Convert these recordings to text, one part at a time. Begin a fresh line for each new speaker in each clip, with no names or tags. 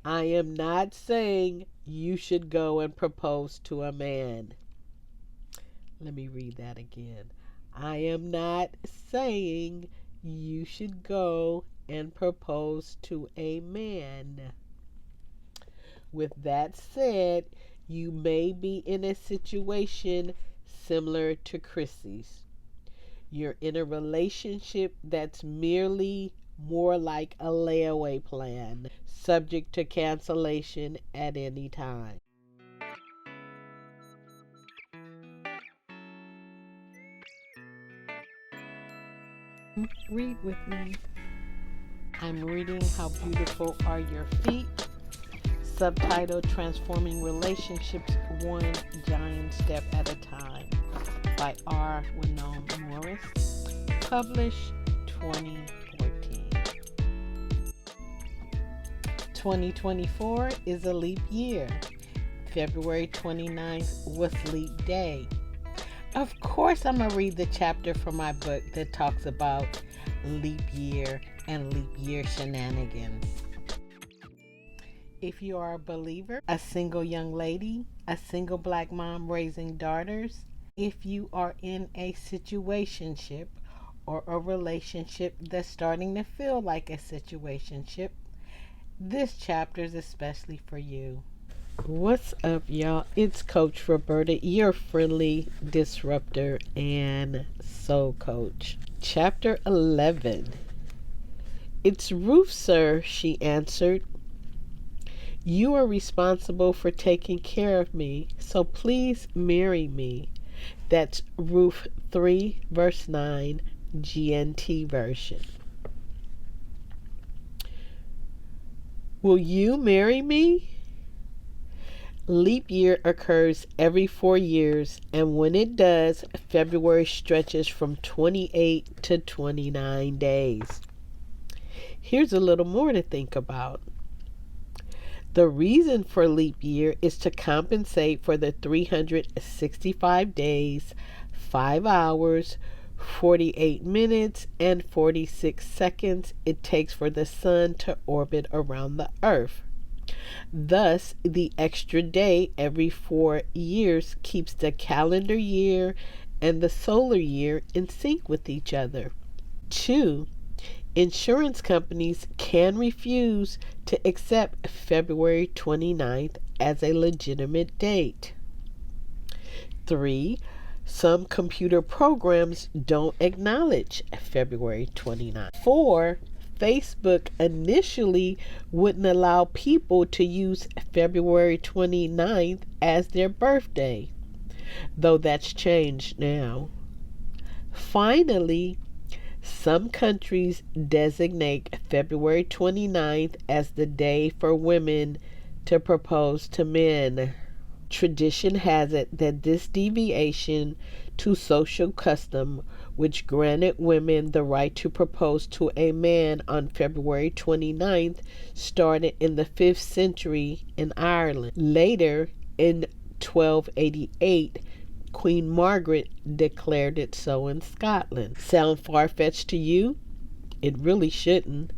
I am not saying you should go and propose to a man. Let me read that again. I am not saying you should go and propose to a man. With that said, you may be in a situation similar to Chrissy's. You're in a relationship that's merely more like a layaway plan, subject to cancellation at any time. Read with me. I'm reading How Beautiful Are Your Feet, subtitled Transforming Relationships One Giant Step at a Time by R. Winone Morris, published 2014. 2024 is a leap year. February 29th was leap day. Of course, I'm going to read the chapter from my book that talks about leap year and leap year shenanigans. If you are a believer, a single young lady, a single black mom raising daughters, if you are in a situationship or a relationship that's starting to feel like a situationship, this chapter is especially for you. What's up, y'all? It's Coach Roberta, your friendly disruptor and soul coach. Chapter 11. It's Ruth, sir, she answered. You are responsible for taking care of me, so please marry me. That's Ruth 3, verse 9, GNT version. Will you marry me? Leap year occurs every 4 years, and when it does, February stretches from 28 to 29 days. Here's a little more to think about. The reason for leap year is to compensate for the 365 days, 5 hours, 48 minutes, and 46 seconds it takes for the sun to orbit around the earth. Thus, the extra day every 4 years keeps the calendar year and the solar year in sync with each other. 2. Insurance companies can refuse to accept February 29th as a legitimate date. 3. Some computer programs don't acknowledge February 29th. 4. Facebook initially wouldn't allow people to use February 29th as their birthday, though that's changed now. Finally, some countries designate February 29th as the day for women to propose to men. Tradition has it that this deviation to social custom, which granted women the right to propose to a man on February 29th, started in the 5th century in Ireland. Later, in 1288, Queen Margaret declared it so in Scotland. Sound far-fetched to you? It really shouldn't.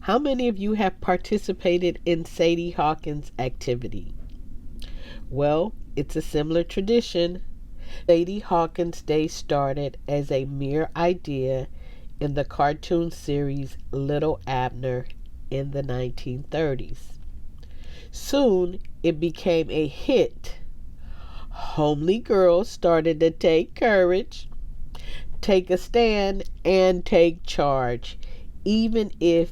How many of you have participated in Sadie Hawkins' activity? Well, it's a similar tradition. Sadie Hawkins' Day started as a mere idea in the cartoon series Little Abner in the 1930s. Soon, it became a hit. Homely girls started to take courage, take a stand, and take charge, even if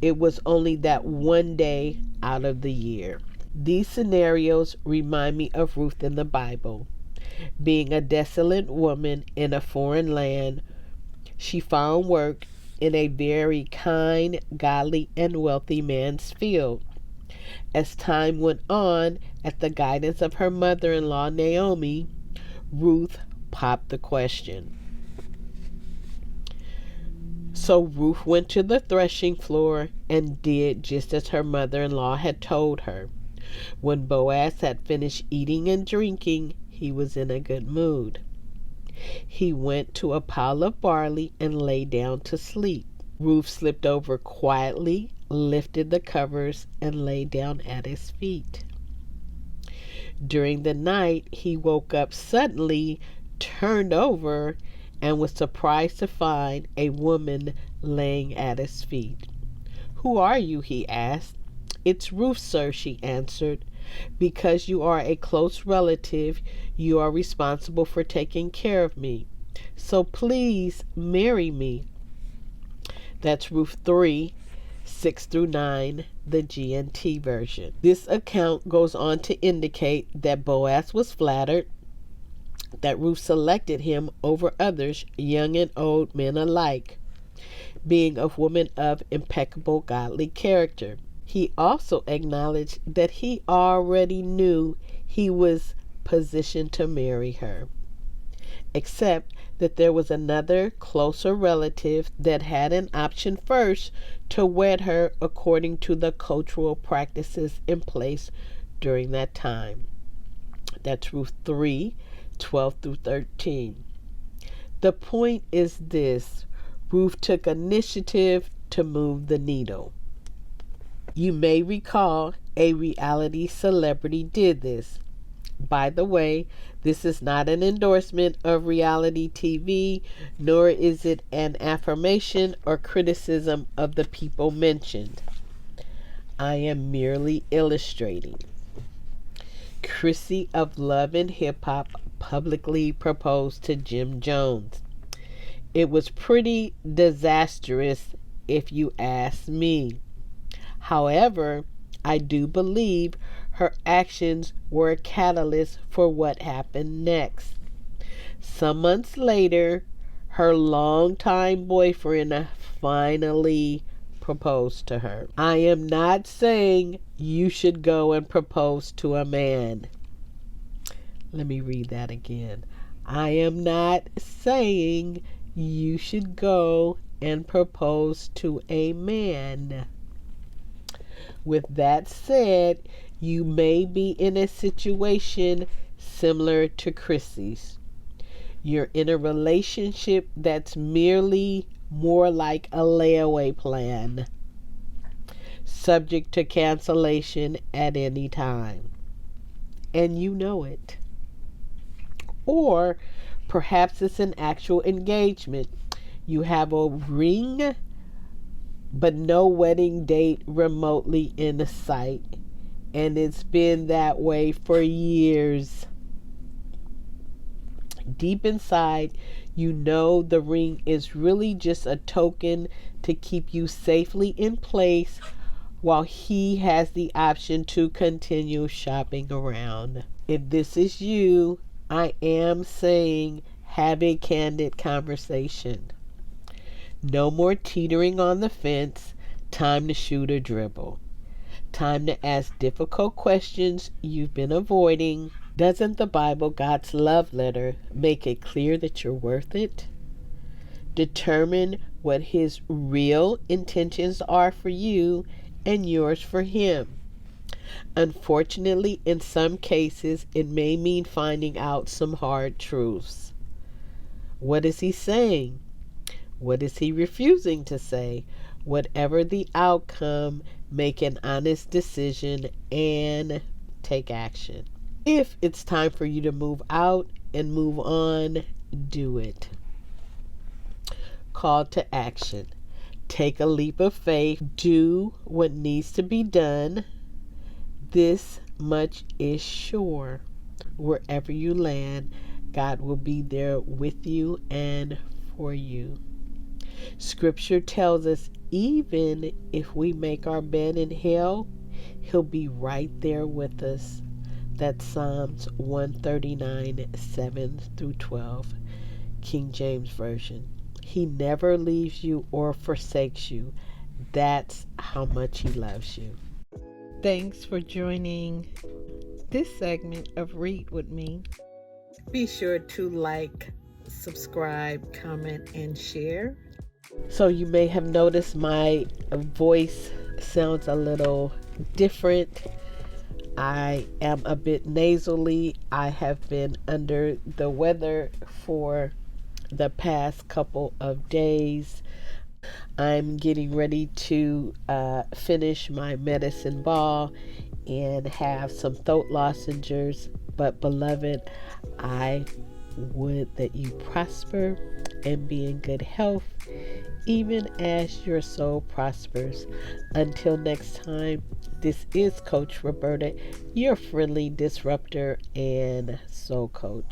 it was only that one day out of the year. These scenarios remind me of Ruth in the Bible. Being a desolate woman in a foreign land, she found work in a very kind, godly, and wealthy man's field. As time went on, at the guidance of her mother-in-law Naomi, Ruth popped the question. So Ruth went to the threshing floor and did just as her mother-in-law had told her. When Boaz had finished eating and drinking, he was in a good mood. He went to a pile of barley and lay down to sleep. Ruth slipped over quietly, lifted the covers, and lay down at his feet. During the night, he woke up suddenly, turned over, and was surprised to find a woman laying at his feet. "Who are you?" he asked. "It's Ruth, sir," she answered. "Because you are a close relative, you are responsible for taking care of me. So please marry me." That's Ruth 3, 6 through 9, the GNT version. This account goes on to indicate that Boaz was flattered that Ruth selected him over others, young and old men alike, being a woman of impeccable godly character. He also acknowledged that he already knew he was positioned to marry her, except that there was another closer relative that had an option first to wed her according to the cultural practices in place during that time. That's Ruth 3, 12 through 13. The point is this: Ruth took initiative to move the needle. You may recall a reality celebrity did this. By the way, this is not an endorsement of reality TV, nor is it an affirmation or criticism of the people mentioned. I am merely illustrating. Chrissy of Love and Hip Hop publicly proposed to Jim Jones. It was pretty disastrous, if you ask me. However, I do believe her actions were a catalyst for what happened next. Some months later, her longtime boyfriend finally proposed to her. I am not saying you should go and propose to a man. Let me read that again. I am not saying you should go and propose to a man. With that said, you may be in a situation similar to Chrissy's. You're in a relationship that's merely more like a layaway plan, subject to cancellation at any time. And you know it. Or perhaps it's an actual engagement. You have a ring, but no wedding date remotely in sight. And it's been that way for years. Deep inside, you know the ring is really just a token to keep you safely in place while he has the option to continue shopping around. If this is you, I am saying have a candid conversation. No more teetering on the fence. Time to shoot or dribble. Time to ask difficult questions you've been avoiding. Doesn't the Bible, God's love letter, make it clear that you're worth it? Determine what his real intentions are for you and yours for him. Unfortunately, in some cases, it may mean finding out some hard truths. What is he saying? What is he refusing to say? Whatever the outcome, make an honest decision and take action. If it's time for you to move out and move on, do it. Call to action. Take a leap of faith. Do what needs to be done. This much is sure. Wherever you land, God will be there with you and for you. Scripture tells us even if we make our bed in hell, he'll be right there with us. That's Psalms 139, 7 through 12, King James Version. He never leaves you or forsakes you. That's how much he loves you. Thanks for joining this segment of Read With Me. Be sure to like, subscribe, comment, and share. So you may have noticed my voice sounds a little different. I am a bit nasally. I have been under the weather for the past couple of days. I'm getting ready to finish my medicine ball and have some throat lozenges. But, beloved, I would that you prosper and be in good health, even as your soul prospers. Until next time, this is Coach Roberta, your friendly disruptor and soul coach.